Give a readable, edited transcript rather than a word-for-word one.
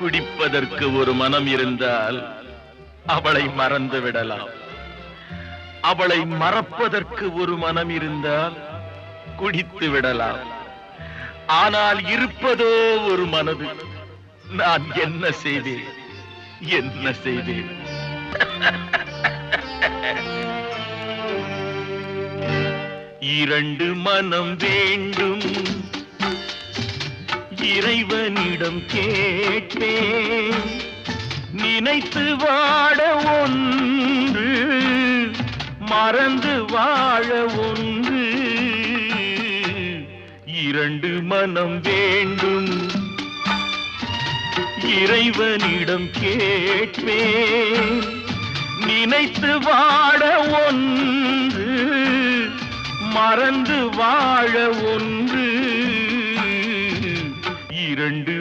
குடிப்பதற்கு ஒரு மனம் இருந்தால் அவளை மறந்து விடலாம். அவளை மறப்பதற்கு ஒரு மனம் இருந்தால் குடித்து விடலாம். ஆனால் இருப்பதோ ஒரு மனது. நான் என்ன செய்தேன், என்ன செய்தேன்? இரண்டு மனம் வேண்டும், இறைவனிடம் கேட்பேன். நினைத்து வாழ ஒன்று, மறந்து வாழ ஒன்று. இரண்டு மனம் வேண்டும், இறைவனிடம் கேட்பேன். நினைத்து வாழ ஒன்று, மறந்து வாழ ஒன்று. இரண்டு